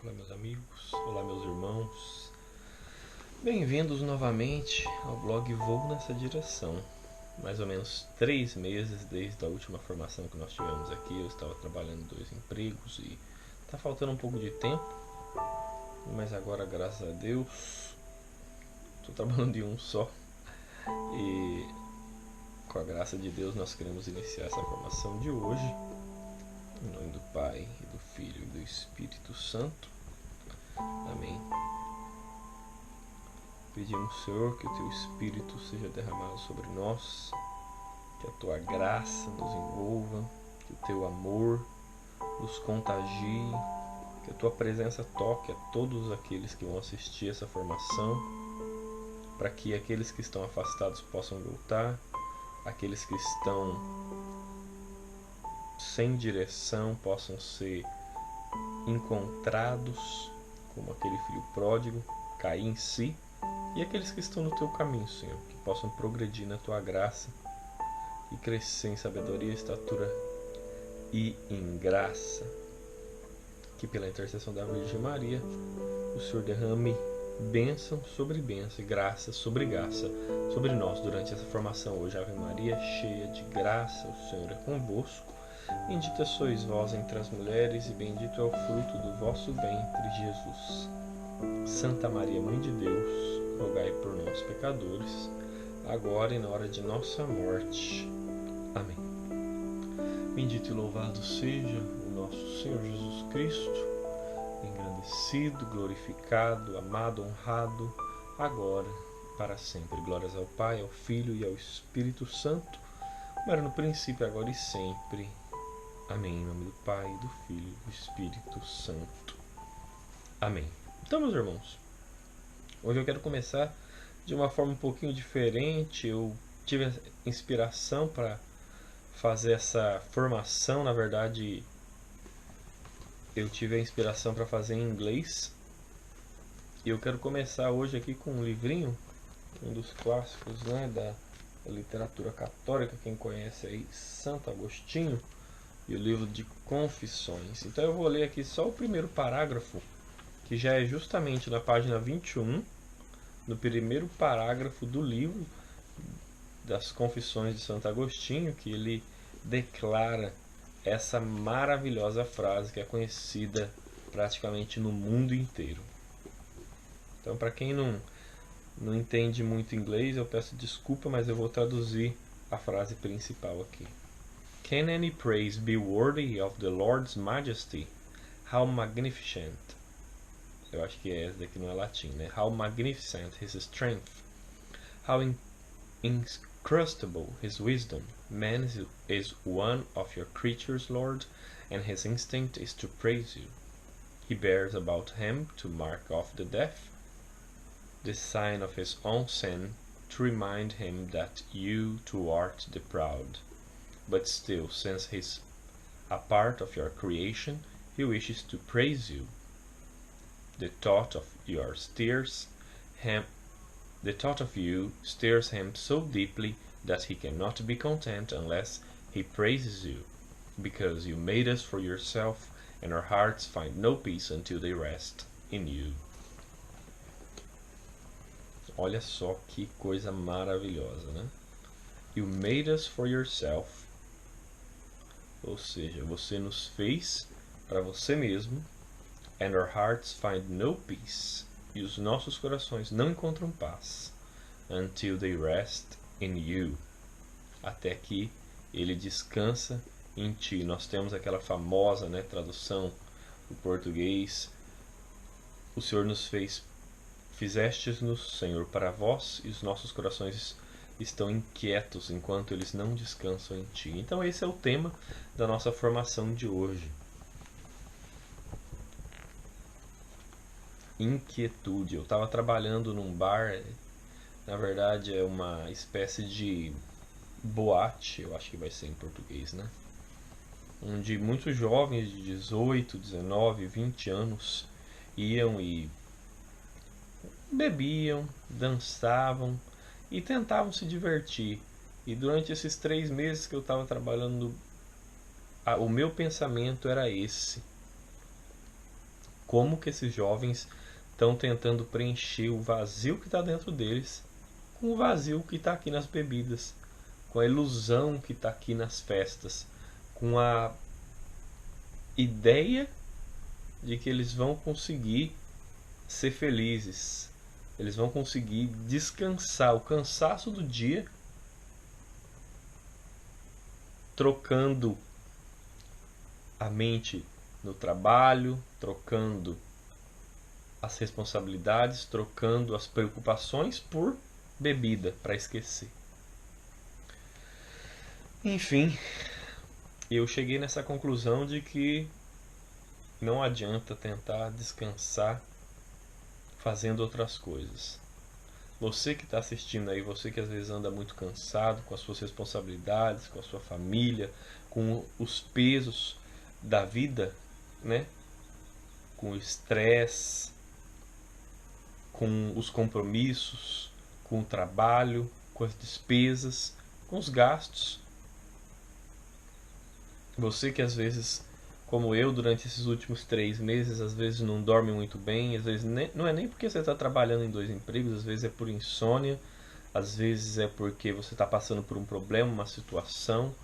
Olá meus amigos, olá meus irmãos, bem-vindos novamente ao blog Vou Nessa Direção. Mais ou menos 3 meses desde a última formação que nós tivemos aqui. Eu estava trabalhando em 2 empregos e está faltando um pouco de tempo, mas agora, graças a Deus, estou trabalhando em um só e com a graça de Deus nós queremos iniciar essa formação de hoje. Em nome do Pai, e do Filho e do Espírito Santo. Amém. Pedimos, Senhor, que o Teu Espírito seja derramado sobre nós, que a Tua graça nos envolva, que o Teu amor nos contagie, que a Tua presença toque a todos aqueles que vão assistir essa formação, para que aqueles que estão afastados possam voltar, aqueles que estão sem direção possam ser encontrados, como aquele filho pródigo, cair em si, e aqueles que estão no Teu caminho, Senhor, que possam progredir na Tua graça e crescer em sabedoria, estatura e em graça. Que pela intercessão da Virgem Maria, o Senhor derrame bênção sobre bênção e graça sobre graça sobre nós durante essa formação hoje. Ave Maria, cheia de graça, o Senhor é convosco. Bendita sois vós entre as mulheres, e bendito é o fruto do vosso ventre, Jesus. Santa Maria, Mãe de Deus, rogai por nós, pecadores, agora e na hora de nossa morte. Amém. Bendito e louvado seja o nosso Senhor Jesus Cristo, engrandecido, glorificado, amado, honrado, agora e para sempre. Glórias ao Pai, ao Filho e ao Espírito Santo, como era no princípio, agora e sempre. Amém. Em nome do Pai, do Filho e do Espírito Santo. Amém. Então, meus irmãos, hoje eu quero começar de uma forma um pouquinho diferente. Eu tive a inspiração para fazer essa formação. Na verdade, eu tive a inspiração para fazer em inglês. E eu quero começar hoje aqui com um livrinho, um dos clássicos, né, da literatura católica. Quem conhece aí, Santo Agostinho, e o livro de Confissões. Então eu vou ler aqui só o primeiro parágrafo, que já é justamente na página 21, no primeiro parágrafo do livro das Confissões de Santo Agostinho, que ele declara essa maravilhosa frase que é conhecida praticamente no mundo inteiro. Então, para quem não entende muito inglês, eu peço desculpa, mas eu vou traduzir a frase principal aqui. Can any praise be worthy of the Lord's majesty? How magnificent. Eu acho que essa daqui não é latim, né? How magnificent his strength. How inscrutable his wisdom. Man is one of your creatures, Lord, and his instinct is to praise you. He bears about him to mark off the deaf, the sign of his own sin, to remind him that you too art the proud. But still, since he's a part of your creation, he wishes to praise you. The thought of you stirs him so deeply that he cannot be content unless he praises you, because you made us for yourself, and our hearts find no peace until they rest in you. Olha só que coisa maravilhosa, né? You made us for yourself. Ou seja, você nos fez para você mesmo. And our hearts find no peace. E os nossos corações não encontram paz. Until they rest in you. Até que ele descansa em ti. Nós temos aquela famosa, né, tradução do português. O Senhor nos fizestes-nos, Senhor, para vós, e os nossos corações estão inquietos enquanto eles não descansam em ti. Então esse é o tema da nossa formação de hoje. Inquietude. Eu estava trabalhando num bar, na verdade é uma espécie de boate, eu acho que vai ser em português, né? Onde muitos jovens de 18, 19, 20 anos iam e bebiam, dançavam e tentavam se divertir. E durante esses 3 meses que eu estava trabalhando, o meu pensamento era esse: como que esses jovens estão tentando preencher o vazio que está dentro deles com o vazio que está aqui nas bebidas, com a ilusão que está aqui nas festas, com a ideia de que eles vão conseguir ser felizes, eles vão conseguir descansar, o cansaço do dia, trocando a mente no trabalho, trocando as responsabilidades, trocando as preocupações por bebida para esquecer. Enfim, eu cheguei nessa conclusão de que não adianta tentar descansar fazendo outras coisas. Você que está assistindo aí, você que às vezes anda muito cansado com as suas responsabilidades, com a sua família, com os pesos da vida, né? Com o estresse, com os compromissos, com o trabalho, com as despesas, com os gastos. Você que às vezes, como eu, durante esses últimos 3 meses, às vezes não dorme muito bem, às vezes não é nem porque você está trabalhando em 2 empregos, às vezes é por insônia, às vezes é porque você está passando por um problema, uma situação,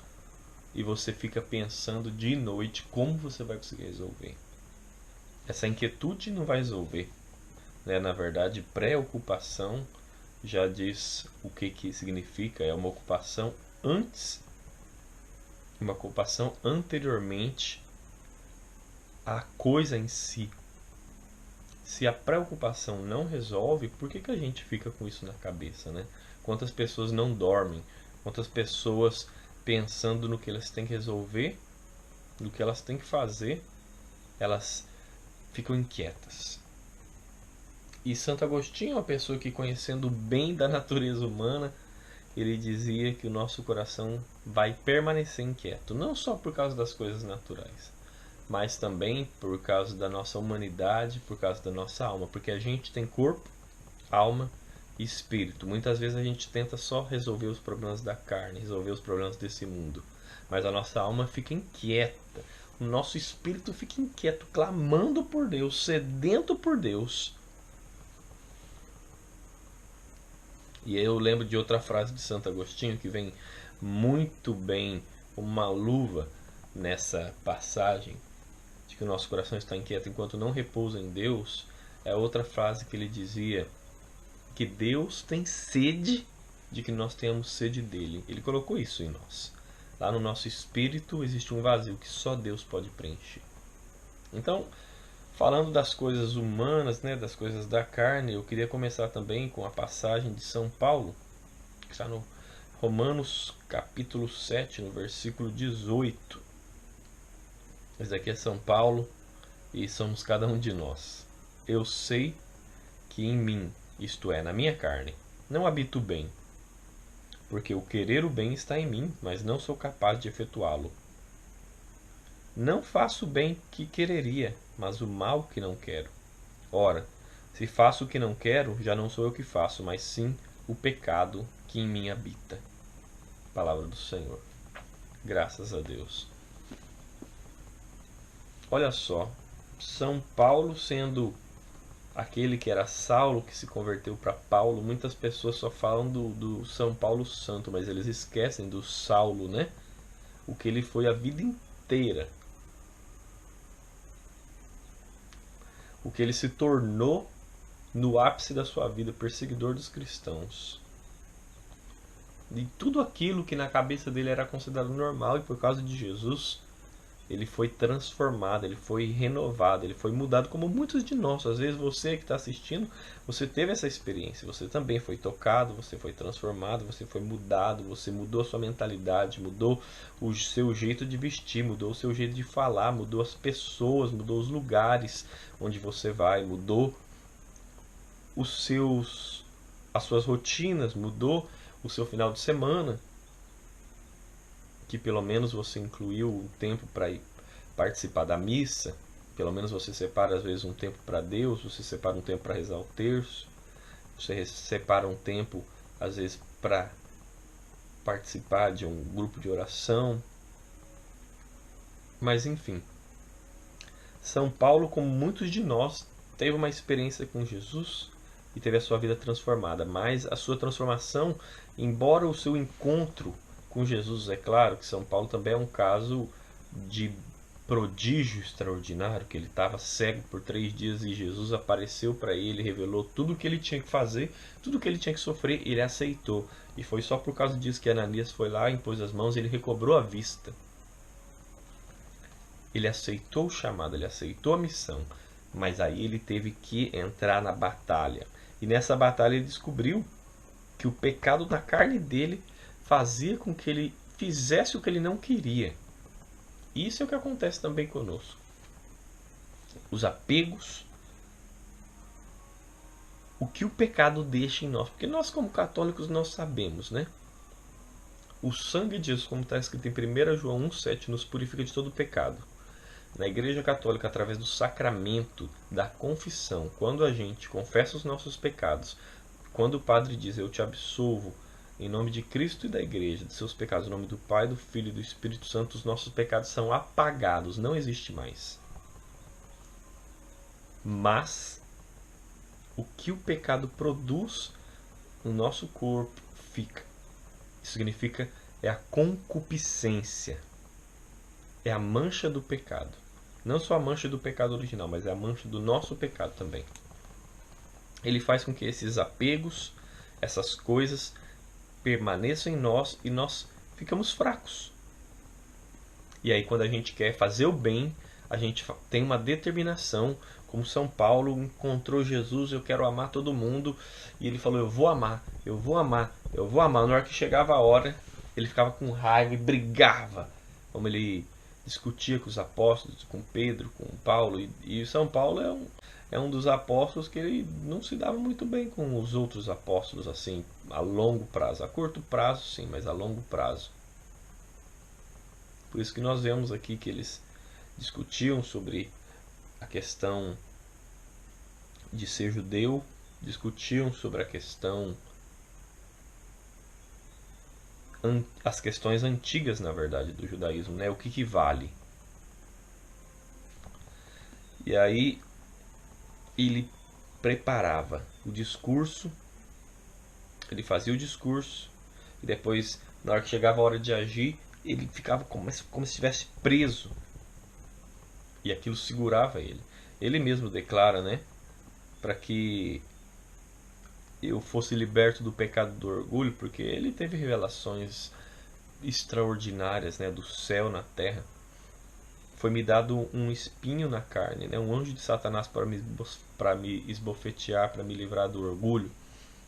e você fica pensando de noite como você vai conseguir resolver. Essa inquietude não vai resolver, né? Na verdade, preocupação já diz o que significa, é uma ocupação anteriormente à coisa em si. Se a preocupação não resolve, por que a gente fica com isso na cabeça, né? Quantas pessoas não dormem? Quantas pessoas pensando no que elas têm que resolver, no que elas têm que fazer, elas ficam inquietas. E Santo Agostinho é uma pessoa que, conhecendo bem da natureza humana, ele dizia que o nosso coração vai permanecer inquieto, não só por causa das coisas naturais, mas também por causa da nossa humanidade, por causa da nossa alma, porque a gente tem corpo, alma e espírito. Muitas vezes a gente tenta só resolver os problemas da carne, resolver os problemas desse mundo, mas a nossa alma fica inquieta, o nosso espírito fica inquieto, clamando por Deus, sedento por Deus. E eu lembro de outra frase de Santo Agostinho que vem muito bem como uma luva nessa passagem, de que o nosso coração está inquieto enquanto não repousa em Deus. É outra frase que ele dizia, que Deus tem sede de que nós tenhamos sede dele. Ele colocou isso em nós. Lá no nosso espírito existe um vazio que só Deus pode preencher. Então, falando das coisas humanas, né, das coisas da carne, eu queria começar também com a passagem de São Paulo, que está no Romanos capítulo 7, no versículo 18. Esse daqui é São Paulo e somos cada um de nós. Eu sei que em mim, isto é, na minha carne, não habito o bem, porque o querer o bem está em mim, mas não sou capaz de efetuá-lo. Não faço o bem que quereria, mas o mal que não quero. Ora, se faço o que não quero, já não sou eu que faço, mas sim o pecado que em mim habita. Palavra do Senhor. Graças a Deus. Olha só, São Paulo sendo aquele que era Saulo, que se converteu para Paulo. Muitas pessoas só falam do São Paulo santo, mas eles esquecem do Saulo, né? O que ele foi a vida inteira. O que ele se tornou no ápice da sua vida, perseguidor dos cristãos. De tudo aquilo que na cabeça dele era considerado normal, e por causa de Jesus, ele foi transformado, ele foi renovado, ele foi mudado, como muitos de nós. Às vezes você que está assistindo, você teve essa experiência, você também foi tocado, você foi transformado, você foi mudado, você mudou a sua mentalidade, mudou o seu jeito de vestir, mudou o seu jeito de falar, mudou as pessoas, mudou os lugares onde você vai, mudou as suas rotinas, mudou o seu final de semana, que pelo menos você incluiu um tempo para ir participar da missa, pelo menos você separa às vezes um tempo para Deus, você separa um tempo para rezar o terço, você separa um tempo às vezes para participar de um grupo de oração. Mas enfim, São Paulo, como muitos de nós, teve uma experiência com Jesus e teve a sua vida transformada, mas a sua transformação, embora o seu encontro com Jesus, é claro que São Paulo também é um caso de prodígio extraordinário, que ele estava cego por 3 dias e Jesus apareceu para ele, revelou tudo o que ele tinha que fazer, tudo o que ele tinha que sofrer, ele aceitou. E foi só por causa disso que Ananias foi lá, impôs as mãos e ele recobrou a vista. Ele aceitou o chamado, ele aceitou a missão, mas aí ele teve que entrar na batalha. E nessa batalha ele descobriu que o pecado da carne dele fazia com que ele fizesse o que ele não queria. Isso é o que acontece também conosco. Os apegos, o que o pecado deixa em nós. Porque nós, como católicos, nós sabemos, né? O sangue de Jesus, como está escrito em 1 João 1,7, nos purifica de todo pecado. Na Igreja Católica, através do sacramento da confissão, quando a gente confessa os nossos pecados, quando o padre diz, eu te absolvo, em nome de Cristo e da Igreja, de seus pecados, em nome do Pai, do Filho e do Espírito Santo, os nossos pecados são apagados, não existe mais. Mas o que o pecado produz no nosso corpo fica. Isso significa é a concupiscência. É a mancha do pecado. Não só a mancha do pecado original, mas é a mancha do nosso pecado também. Ele faz com que esses apegos, essas coisas, permaneçam em nós e nós ficamos fracos. E aí quando a gente quer fazer o bem, a gente tem uma determinação, como São Paulo encontrou Jesus, eu quero amar todo mundo, e ele falou, eu vou amar, eu vou amar, eu vou amar. Na hora que chegava a hora, ele ficava com raiva e brigava, como ele discutia com os apóstolos, com Pedro, com Paulo, e São Paulo é um dos apóstolos que ele não se dava muito bem com os outros apóstolos, assim, a longo prazo. A curto prazo, sim, mas a longo prazo. Por isso que nós vemos aqui que eles discutiam sobre a questão de ser judeu, discutiam sobre a questão, as questões antigas, na verdade, do judaísmo, né? O que vale. E aí ele preparava o discurso, ele fazia o discurso, e depois, na hora que chegava a hora de agir, ele ficava como se estivesse preso. E aquilo segurava ele. Ele mesmo declara, né? Para que eu fosse liberto do pecado do orgulho, porque ele teve revelações extraordinárias, né? Do céu na terra. Foi-me dado um espinho na carne, né? Um anjo de Satanás para me esbofetear, para me livrar do orgulho.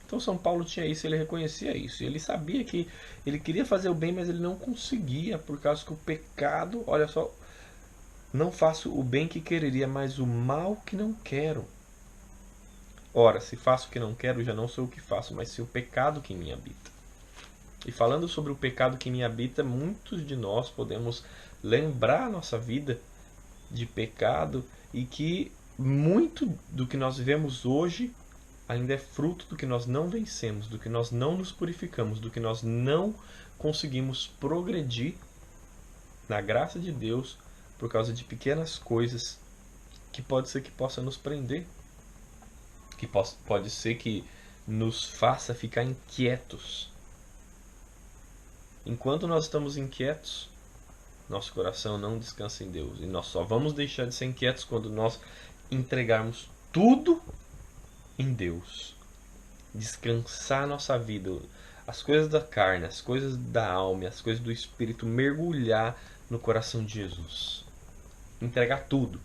Então São Paulo tinha isso, ele reconhecia isso. E ele sabia que ele queria fazer o bem, mas ele não conseguia, por causa que o pecado, olha só, não faço o bem que quereria, mas o mal que não quero. Ora, se faço o que não quero, já não sou o que faço, mas sim o pecado que em mim habita. E falando sobre o pecado que em mim habita, muitos de nós podemos lembrar a nossa vida de pecado e que muito do que nós vivemos hoje ainda é fruto do que nós não vencemos, do que nós não nos purificamos, do que nós não conseguimos progredir na graça de Deus por causa de pequenas coisas que pode ser que possa nos prender, que pode ser que nos faça ficar inquietos. Enquanto nós estamos inquietos, nosso coração não descansa em Deus. E nós só vamos deixar de ser inquietos quando nós entregarmos tudo em Deus. Descansar nossa vida, as coisas da carne, as coisas da alma, as coisas do Espírito, mergulhar no coração de Jesus. Entregar tudo.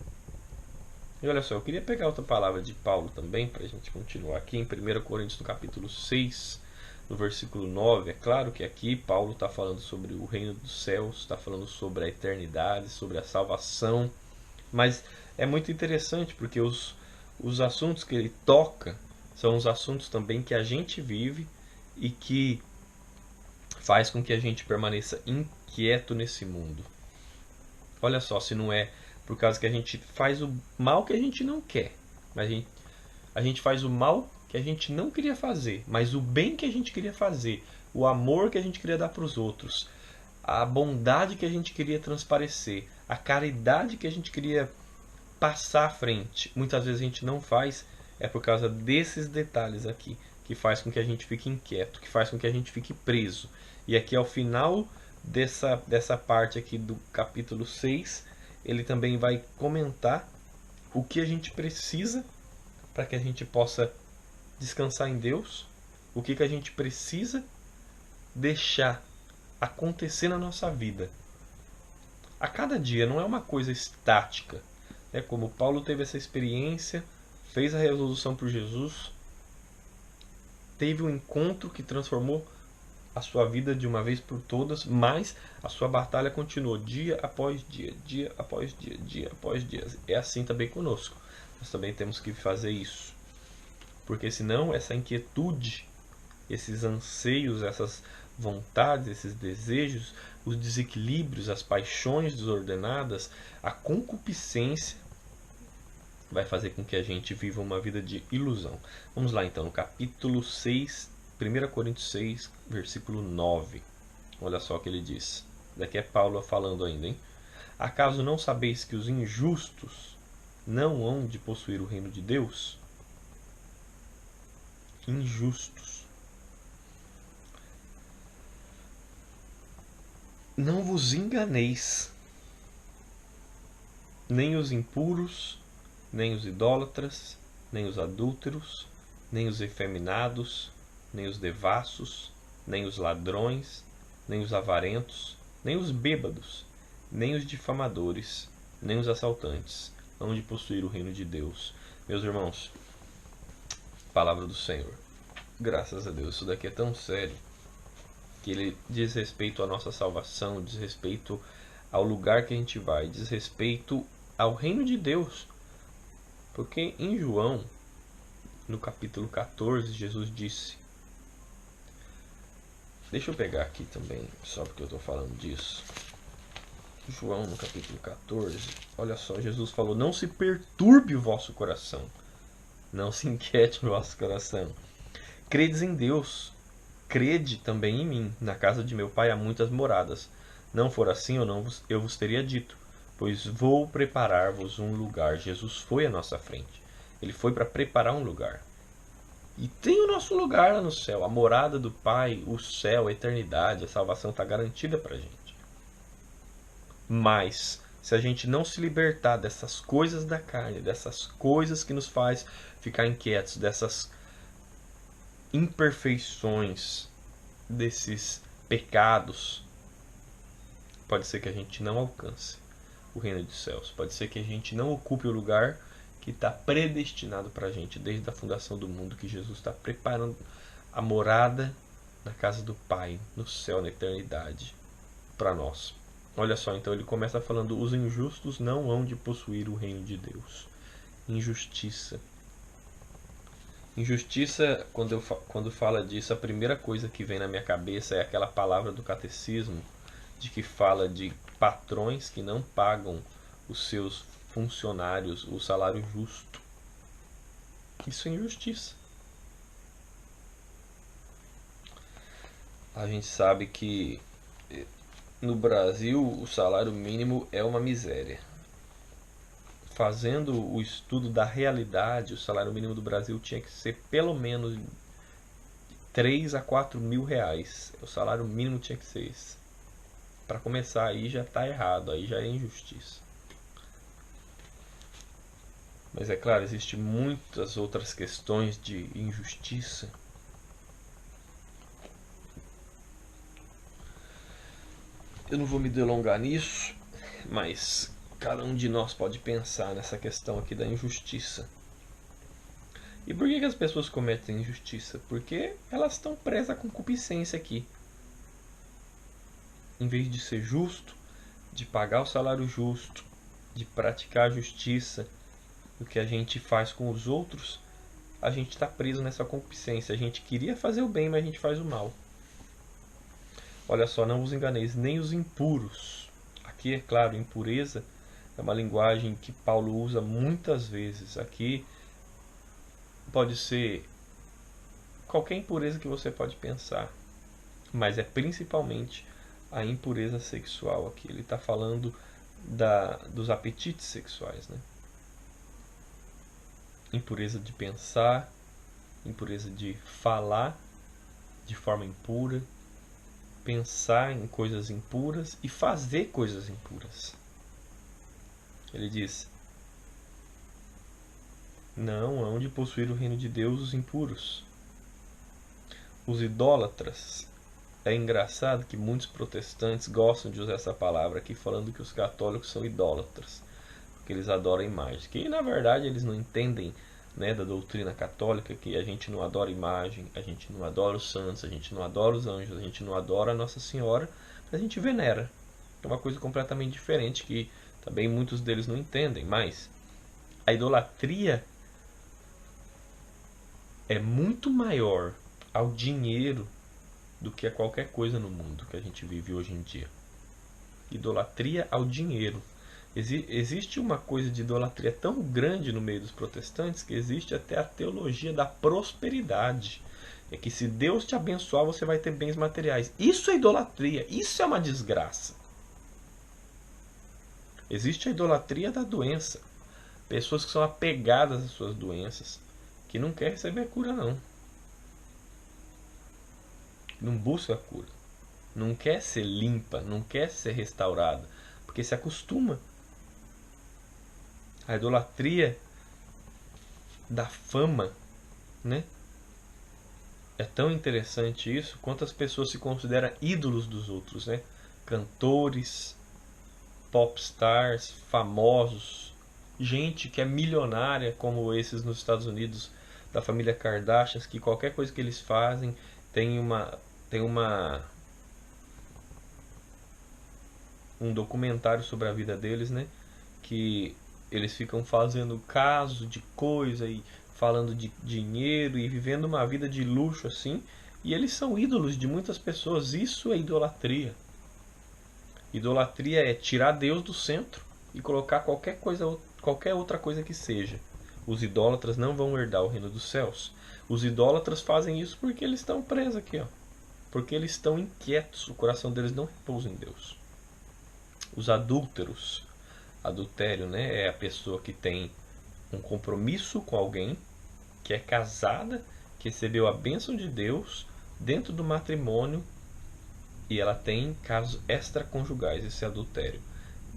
E olha só, eu queria pegar outra palavra de Paulo também, para a gente continuar aqui em 1 Coríntios, no capítulo 6, no versículo 9. É claro que aqui Paulo está falando sobre o reino dos céus, está falando sobre a eternidade, sobre a salvação. Mas é muito interessante porque os assuntos que ele toca são os assuntos também que a gente vive e que faz com que a gente permaneça inquieto nesse mundo. Olha só, se não é por causa que a gente faz o mal que a gente não quer, mas a gente faz o mal que a gente não queria fazer, mas o bem que a gente queria fazer, o amor que a gente queria dar para os outros, a bondade que a gente queria transparecer, a caridade que a gente queria passar à frente. Muitas vezes a gente não faz, é por causa desses detalhes aqui, que faz com que a gente fique inquieto, que faz com que a gente fique preso. E aqui ao final dessa parte aqui do capítulo 6, ele também vai comentar o que a gente precisa para que a gente possa descansar em Deus, o que a gente precisa deixar acontecer na nossa vida. A cada dia, não é uma coisa estática. É como Paulo teve essa experiência, fez a resolução por Jesus, teve um encontro que transformou a sua vida de uma vez por todas, mas a sua batalha continuou dia após dia, dia após dia, dia após dia. É assim também conosco. Nós também temos que fazer isso. Porque senão essa inquietude, esses anseios, essas vontades, esses desejos, os desequilíbrios, as paixões desordenadas, a concupiscência vai fazer com que a gente viva uma vida de ilusão. Vamos lá então, no capítulo 6, 1 Coríntios 6, versículo 9. Olha só o que ele diz. Daqui é Paulo falando ainda, hein? Acaso não sabeis que os injustos não hão de possuir o reino de Deus? Injustos. Não vos enganeis, nem os impuros, nem os idólatras, nem os adúlteros, nem os efeminados, nem os devassos, nem os ladrões, nem os avarentos, nem os bêbados, nem os difamadores, nem os assaltantes hão de possuir o reino de Deus. Meus irmãos, palavra do Senhor. Graças a Deus, isso daqui é tão sério que ele diz respeito à nossa salvação, diz respeito ao lugar que a gente vai, diz respeito ao reino de Deus. Porque em João, no capítulo 14, Jesus disse... Deixa eu pegar aqui também, só porque eu estou falando disso. João, no capítulo 14, olha só, Jesus falou: não se perturbe o vosso coração, não se inquiete o vosso coração. Credes em Deus, crede também em mim. Na casa de meu pai há muitas moradas. Não for assim, eu vos teria dito, pois vou preparar-vos um lugar. Jesus foi à nossa frente. Ele foi para preparar um lugar. E tem o nosso lugar lá no céu, a morada do Pai, o céu, a eternidade, a salvação está garantida para a gente. Mas, se a gente não se libertar dessas coisas da carne, dessas coisas que nos faz ficar inquietos, dessas imperfeições, desses pecados, pode ser que a gente não alcance o reino dos céus. Pode ser que a gente não ocupe o lugar que está predestinado para a gente desde a fundação do mundo, que Jesus está preparando a morada na casa do Pai, no céu, na eternidade, para nós. Olha só, então ele começa falando: os injustos não hão de possuir o reino de Deus. Injustiça. Injustiça, quando fala disso, a primeira coisa que vem na minha cabeça é aquela palavra do catecismo, de que fala de patrões que não pagam os seus funcionários o salário justo. Isso é injustiça. A gente sabe que no Brasil o salário mínimo é uma miséria. Fazendo o estudo da realidade, o salário mínimo do Brasil tinha que ser pelo menos 3 a 4 mil reais. O salário mínimo tinha que ser esse. Para começar, aí já está errado, aí já é injustiça. Mas é claro, existem muitas outras questões de injustiça. Eu não vou me delongar nisso, mas cada um de nós pode pensar nessa questão aqui da injustiça. E por que as pessoas cometem injustiça? Porque elas estão presas à concupiscência aqui. Em vez de ser justo, de pagar o salário justo, de praticar a justiça, o que a gente faz com os outros, a gente está preso nessa concupiscência. A gente queria fazer o bem, mas a gente faz o mal. Olha só, não vos enganeis, nem os impuros. Aqui, é claro, impureza é uma linguagem que Paulo usa muitas vezes. Aqui pode ser qualquer impureza que você pode pensar, mas é principalmente a impureza sexual aqui. Ele está falando dos apetites sexuais, né? impureza de pensar, impureza de falar de forma impura, pensar em coisas impuras e fazer coisas impuras. Ele diz: não hão de possuir o reino de Deus os impuros. Os idólatras. É engraçado que muitos protestantes gostam de usar essa palavra aqui, falando que os católicos são idólatras, porque eles adoram imagens. Que na verdade eles não entendem, né, da doutrina católica, que a gente não adora imagem, a gente não adora os santos, a gente não adora os anjos, a gente não adora a Nossa Senhora, a gente venera. É uma coisa completamente diferente que também muitos deles não entendem. Mas a idolatria é muito maior ao dinheiro do que a qualquer coisa no mundo que a gente vive hoje em dia. Idolatria ao dinheiro. Existe uma coisa de idolatria tão grande no meio dos protestantes que existe até a teologia da prosperidade. É que se Deus te abençoar, você vai ter bens materiais. Isso é idolatria, isso é uma desgraça. Existe a idolatria da doença. Pessoas que são apegadas às suas doenças, que não querem receber cura não. Não busca a cura. Não quer ser limpa, não quer ser restaurada, porque se acostuma. A idolatria da fama, né? É tão interessante isso, quantas pessoas se consideram ídolos dos outros, né? Cantores, popstars, famosos, gente que é milionária, como esses nos Estados Unidos, da família Kardashian, que qualquer coisa que eles fazem tem um documentário sobre a vida deles, né? Que eles ficam fazendo caso de coisa e falando de dinheiro e vivendo uma vida de luxo assim, e eles são ídolos de muitas pessoas. Isso é idolatria. Idolatria é tirar Deus do centro e colocar qualquer outra coisa que seja. Os idólatras não vão herdar o reino dos céus. Os idólatras fazem isso porque eles estão presos aqui, ó. Porque eles estão inquietos, o coração deles não repousa em Deus. Os adúlteros, adultério, né, é a pessoa que tem um compromisso com alguém, que é casada, que recebeu a bênção de Deus dentro do matrimônio e ela tem casos extraconjugais, esse é adultério.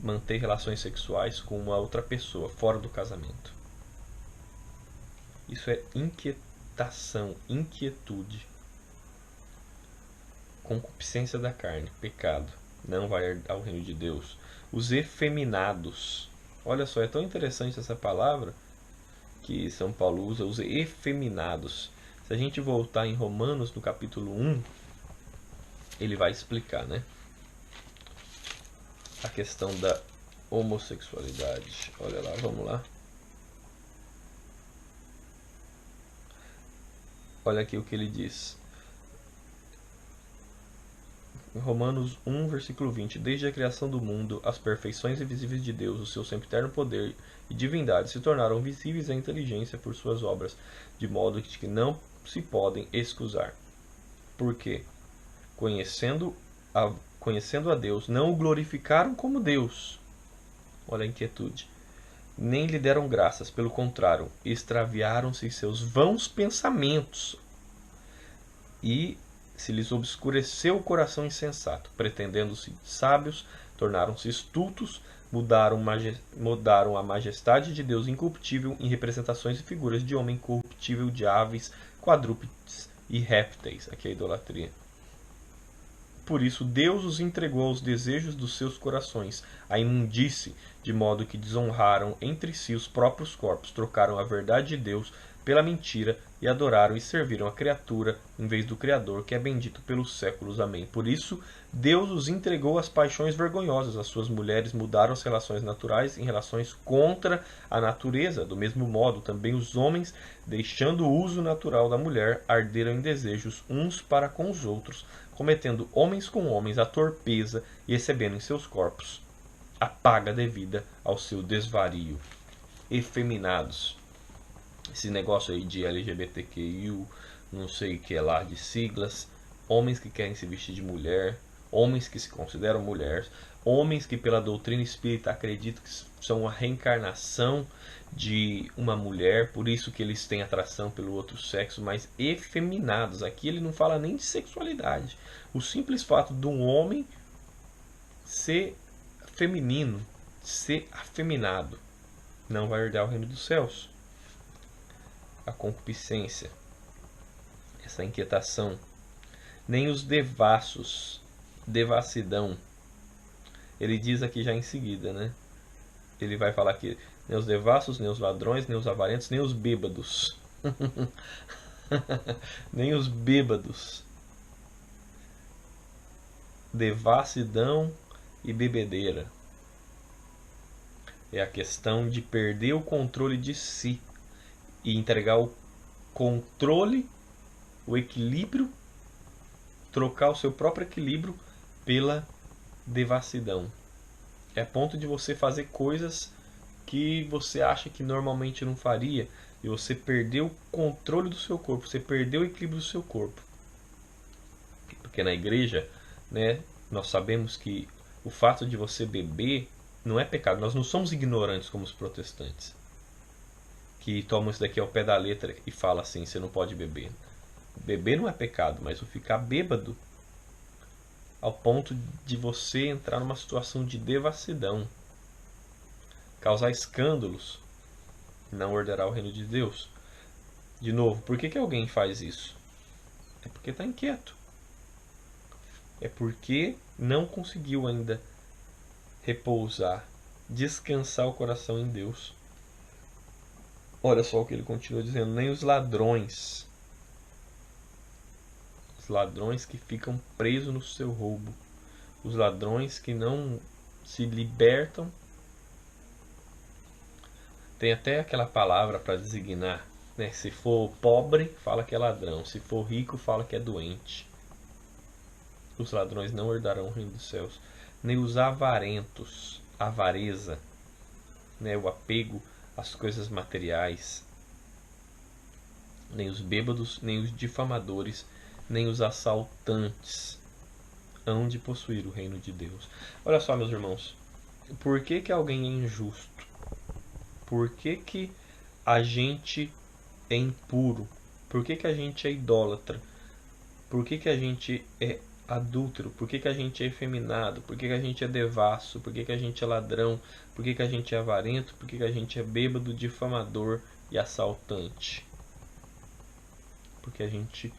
Manter relações sexuais com uma outra pessoa fora do casamento. Isso é inquietação, inquietude. Concupiscência da carne, pecado. Não vai herdar o reino de Deus. Os efeminados. Olha só, é tão interessante essa palavra que São Paulo usa, os efeminados. Se a gente voltar em Romanos, no capítulo 1, ele vai explicar, né? A questão da homossexualidade. Olha lá, vamos lá. Olha aqui o que ele diz. Romanos 1, versículo 20. Desde a criação do mundo, as perfeições invisíveis de Deus, o seu sempiterno poder e divindade se tornaram visíveis à inteligência por suas obras, de modo que não se podem excusar. Porque, conhecendo a Deus, não o glorificaram como Deus. Olha a inquietude. Nem lhe deram graças, pelo contrário, extraviaram-se em seus vãos pensamentos e se lhes obscureceu o coração insensato, pretendendo-se sábios, tornaram-se estultos, mudaram a majestade de Deus incorruptível em representações e figuras de homem corruptível, de aves, quadrúpedes e répteis. Aqui é a idolatria. Por isso Deus os entregou aos desejos dos seus corações, à imundície, de modo que desonraram entre si os próprios corpos, trocaram a verdade de Deus pela mentira e adoraram e serviram a criatura em vez do Criador, que é bendito pelos séculos. Amém. Por isso Deus os entregou às paixões vergonhosas. As suas mulheres mudaram as relações naturais em relações contra a natureza. Do mesmo modo, também os homens, deixando o uso natural da mulher, arderam em desejos uns para com os outros, cometendo homens com homens a torpeza e recebendo em seus corpos a paga devida ao seu desvario. Efeminados. Esse negócio aí de LGBTQI, não sei o que é lá, de siglas, homens que querem se vestir de mulher, homens que se consideram mulheres, homens que pela doutrina espírita acreditam que são a reencarnação de uma mulher, por isso que eles têm atração pelo outro sexo, mas efeminados. Aqui ele não fala nem de sexualidade. O simples fato de um homem ser feminino, ser afeminado, não vai herdar o reino dos céus. A concupiscência, essa inquietação, nem os devassos, devassidão. Ele diz aqui já em seguida, né? Ele vai falar que nem os devassos, nem os ladrões, nem os avarentos, nem os bêbados. Nem os bêbados. Devassidão e bebedeira. É a questão de perder o controle de si e entregar o controle, o equilíbrio, trocar o seu próprio equilíbrio pela devassidão. É a ponto de você fazer coisas que você acha que normalmente não faria e você perdeu o controle do seu corpo, você perdeu o equilíbrio do seu corpo. Porque na igreja, né, nós sabemos que o fato de você beber não é pecado. Nós não somos ignorantes como os protestantes, que tomam isso daqui ao pé da letra e falam assim, você não pode beber. Beber não é pecado, mas o ficar bêbado ao ponto de você entrar numa situação de devassidão, causar escândalos, não herdará o reino de Deus. De novo, por que alguém faz isso? É porque está inquieto. É porque não conseguiu ainda repousar, descansar o coração em Deus. Olha só o que ele continua dizendo, nem os ladrões. Os ladrões que ficam presos no seu roubo. Os ladrões que não se libertam. Tem até aquela palavra para designar, né? Se for pobre, fala que é ladrão. Se for rico, fala que é doente. Os ladrões não herdarão o reino dos céus. Nem os avarentos, avareza, né? O apego às coisas materiais. Nem os bêbados, nem os difamadores, nem os assaltantes hão de possuir o reino de Deus. Olha só, meus irmãos, por que alguém é injusto? Por que a gente é impuro? Por que a gente é idólatra? Por que a gente é adúltero? Por que a gente é efeminado? Por que a gente é devasso? Por que a gente é ladrão? Por que a gente é avarento? Por que a gente é bêbado, difamador e assaltante? Porque a gente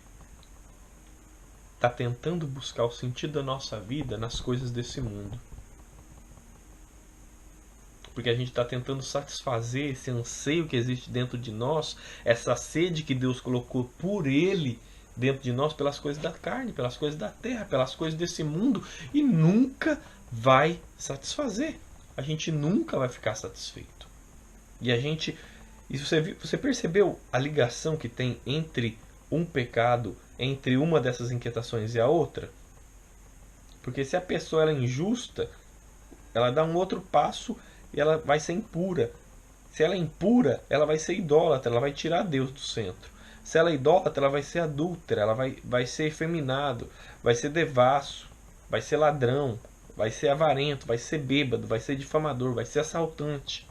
está tentando buscar o sentido da nossa vida nas coisas desse mundo. Porque a gente está tentando satisfazer esse anseio que existe dentro de nós, essa sede que Deus colocou por Ele dentro de nós, pelas coisas da carne, pelas coisas da terra, pelas coisas desse mundo, e nunca vai satisfazer. A gente nunca vai ficar satisfeito. E a gente... E você percebeu a ligação que tem entre um pecado, entre uma dessas inquietações e a outra? Porque se a pessoa ela é injusta, ela dá um outro passo e ela vai ser impura. Se ela é impura, ela vai ser idólatra, ela vai tirar Deus do centro. Se ela é idólatra, ela vai ser adúltera, ela vai ser efeminado, vai ser devasso, vai ser ladrão, vai ser avarento, vai ser bêbado, vai ser difamador, vai ser assaltante.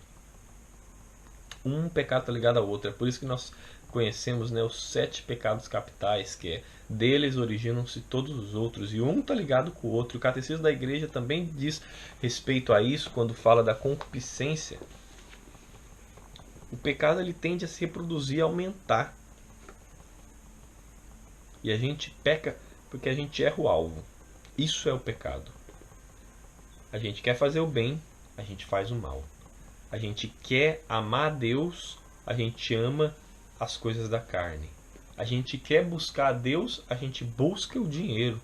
Um pecado está ligado ao outro. É por isso que nós conhecemos, né, os 7 pecados capitais, que é deles originam-se todos os outros, e um está ligado com o outro. O Catecismo da Igreja também diz respeito a isso quando fala da concupiscência. O pecado ele tende a se reproduzir e aumentar. E a gente peca porque a gente erra o alvo. Isso é o pecado. A gente quer fazer o bem, a gente faz o mal. A gente quer amar a Deus, a gente ama as coisas da carne. A gente quer buscar a Deus, a gente busca o dinheiro.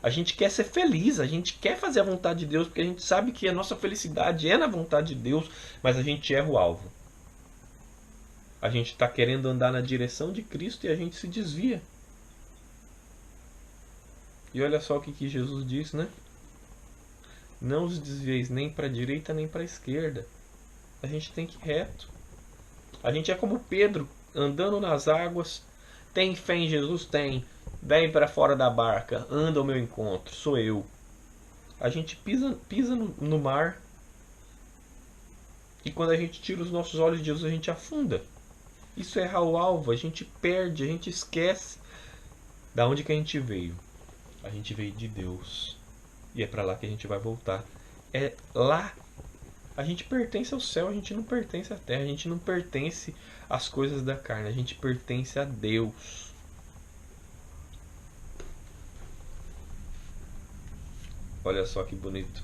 A gente quer ser feliz, a gente quer fazer a vontade de Deus, porque a gente sabe que a nossa felicidade é na vontade de Deus, mas a gente erra o alvo. A gente está querendo andar na direção de Cristo e a gente se desvia. E olha só o que Jesus diz, né? Não os desvieis nem para a direita nem para a esquerda. A gente tem que ir reto. A gente é como Pedro, andando nas águas. Tem fé em Jesus? Tem. Vem para fora da barca, anda ao meu encontro, sou eu. A gente pisa no mar, e quando a gente tira os nossos olhos de Jesus, a gente afunda. Isso é errar o alvo, a gente perde, a gente esquece. Da onde que a gente veio? A gente veio de Deus. E é para lá que a gente vai voltar. É lá. A gente pertence ao céu, a gente não pertence à terra, a gente não pertence às coisas da carne, a gente pertence a Deus. Olha só que bonito.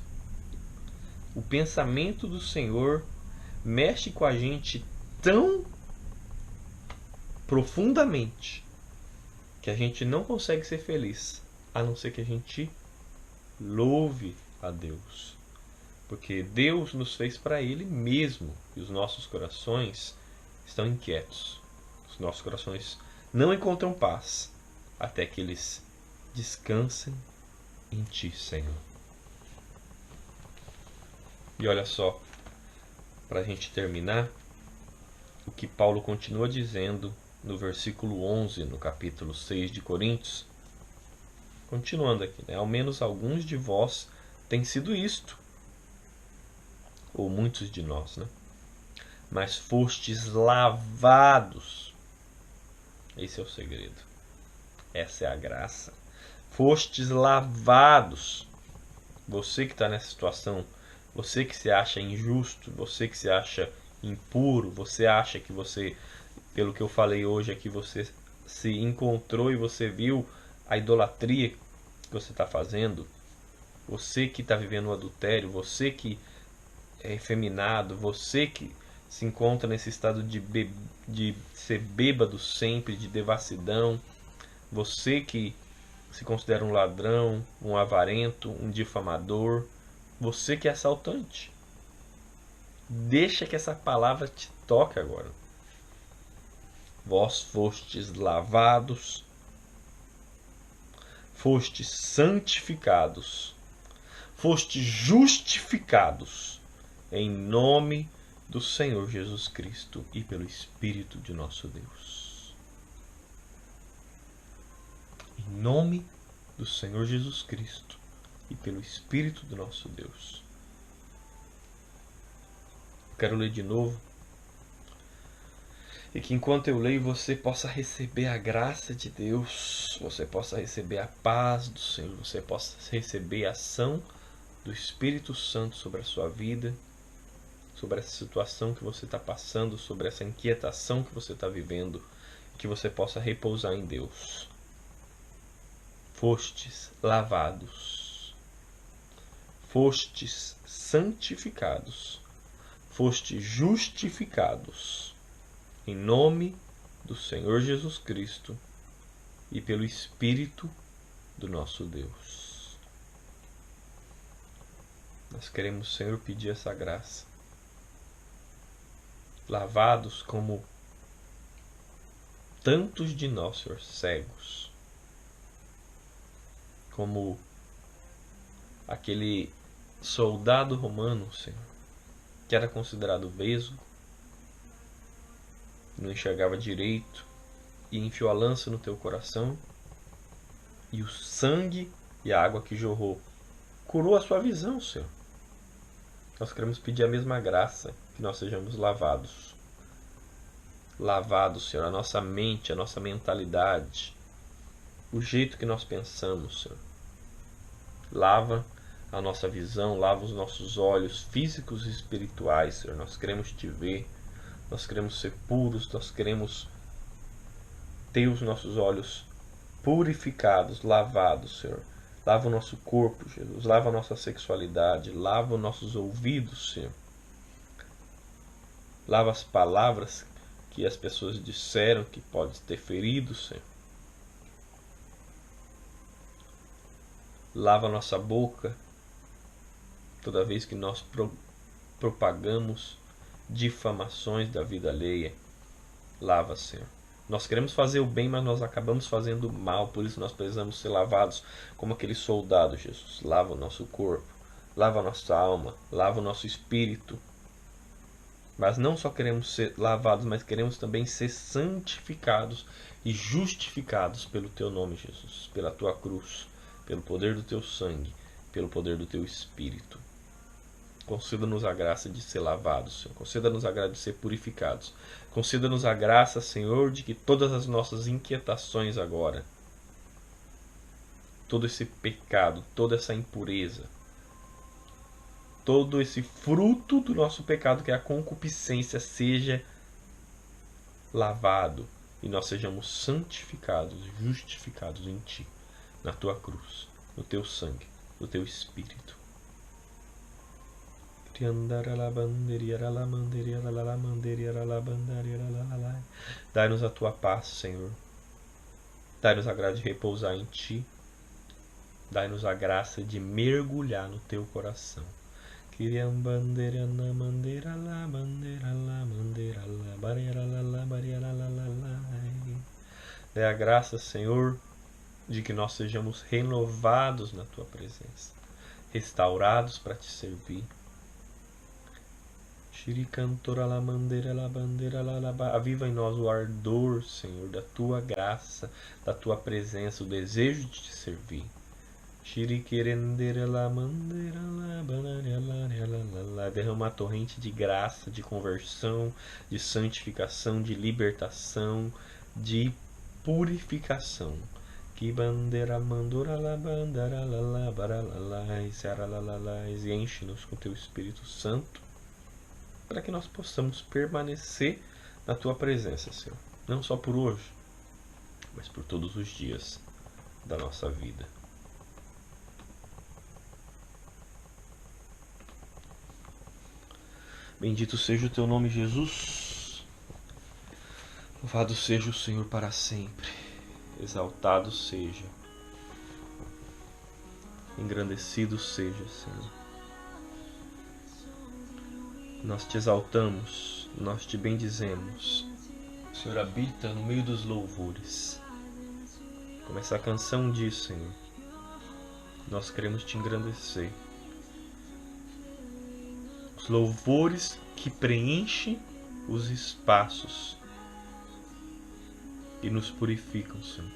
O pensamento do Senhor mexe com a gente tão profundamente que a gente não consegue ser feliz, a não ser que a gente louve a Deus. Porque Deus nos fez para Ele mesmo, e os nossos corações estão inquietos. Os nossos corações não encontram paz até que eles descansem em Ti, Senhor. E olha só, para a gente terminar, o que Paulo continua dizendo no versículo 11, no capítulo 6 de Coríntios. Continuando aqui, né? Ao menos alguns de vós têm sido isto, ou muitos de nós, né? Mas fostes lavados. Esse é o segredo. Essa é a graça. Fostes lavados. Você que está nessa situação, você que se acha injusto, você que se acha impuro, você acha que você, pelo que eu falei hoje aqui, você se encontrou e você viu a idolatria que você está fazendo, você que está vivendo o adultério, você que é efeminado, você que se encontra nesse estado de ser bêbado sempre, de devassidão, você que se considera um ladrão, um avarento, um difamador, você que é assaltante. Deixa que essa palavra te toque agora. Vós fostes lavados, fostes santificados, fostes justificados em nome do Senhor Jesus Cristo e pelo Espírito de nosso Deus. Em nome do Senhor Jesus Cristo e pelo Espírito do nosso Deus. Quero ler de novo. E que enquanto eu leio você possa receber a graça de Deus, você possa receber a paz do Senhor, você possa receber a ação do Espírito Santo sobre a sua vida, sobre essa situação que você está passando, sobre essa inquietação que você está vivendo, que você possa repousar em Deus. Fostes lavados, fostes santificados, fostes justificados, em nome do Senhor Jesus Cristo e pelo Espírito do nosso Deus. Nós queremos, Senhor, pedir essa graça. Lavados como tantos de nós, Senhor, cegos. Como aquele soldado romano, Senhor, que era considerado vesgo, não enxergava direito, e enfiou a lança no teu coração, e o sangue e a água que jorrou curou a sua visão, Senhor. Nós queremos pedir a mesma graça, que nós sejamos lavados. Lavados, Senhor, a nossa mente, a nossa mentalidade, o jeito que nós pensamos, Senhor. Lava a nossa visão, lava os nossos olhos físicos e espirituais, Senhor. Nós queremos te ver, nós queremos ser puros, nós queremos ter os nossos olhos purificados, lavados, Senhor. Lava o nosso corpo, Jesus. Lava a nossa sexualidade. Lava os nossos ouvidos, Senhor. Lava as palavras que as pessoas disseram que pode ter ferido, Senhor. Lava a nossa boca toda vez que nós propagamos difamações da vida alheia. Lava, Senhor. Nós queremos fazer o bem, mas nós acabamos fazendo o mal. Por isso nós precisamos ser lavados como aquele soldado, Jesus. Lava o nosso corpo, lava a nossa alma, lava o nosso espírito. Mas não só queremos ser lavados, mas queremos também ser santificados e justificados pelo Teu nome, Jesus. Pela Tua cruz, pelo poder do Teu sangue. pelo poder do Teu Espírito. Conceda-nos a graça de ser lavados, Senhor. Conceda-nos a graça de ser purificados. Conceda-nos a graça, Senhor, de que todas as nossas inquietações agora, todo esse pecado, toda essa impureza, todo esse fruto do nosso pecado, que é a concupiscência, seja lavado e nós sejamos santificados, justificados em Ti, na Tua cruz, no Teu sangue, no Teu Espírito. Dai-nos a Tua paz, Senhor. Dai-nos a graça de repousar em Ti. Dai-nos a graça de mergulhar no Teu coração. Dai a graça, Senhor, de que nós sejamos renovados na Tua presença, restaurados para Te servir. Aviva em nós o ardor, Senhor, da Tua graça, da Tua presença, o desejo de Te servir. Derrama a torrente de graça, de conversão, de santificação, de libertação, de purificação. E enche-nos com Teu Espírito Santo, para que nós possamos permanecer na Tua presença, Senhor. Não só por hoje, mas por todos os dias da nossa vida. Bendito seja o Teu nome, Jesus. Louvado seja o Senhor para sempre. Exaltado seja. Engrandecido seja, Senhor. Nós Te exaltamos, nós Te bendizemos. O Senhor habita no meio dos louvores. Como essa canção diz, Senhor, nós queremos Te engrandecer. Os louvores que preenchem os espaços e nos purificam, Senhor.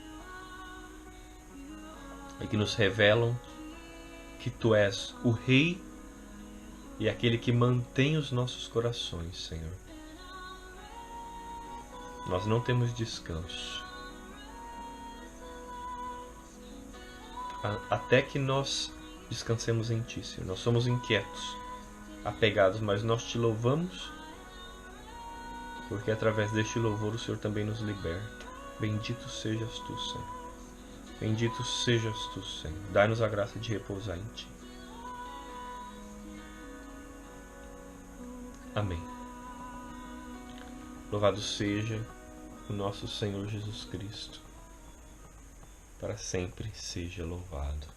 E que nos revelam que Tu és o Rei e aquele que mantém os nossos corações, Senhor. Nós não temos descanso até que nós descansemos em Ti, Senhor. Nós somos inquietos, apegados, mas nós Te louvamos, porque através deste louvor o Senhor também nos liberta. Bendito sejas Tu, Senhor. Bendito sejas Tu, Senhor. Dai-nos a graça de repousar em Ti. Amém. Louvado seja o nosso Senhor Jesus Cristo. Para sempre seja louvado.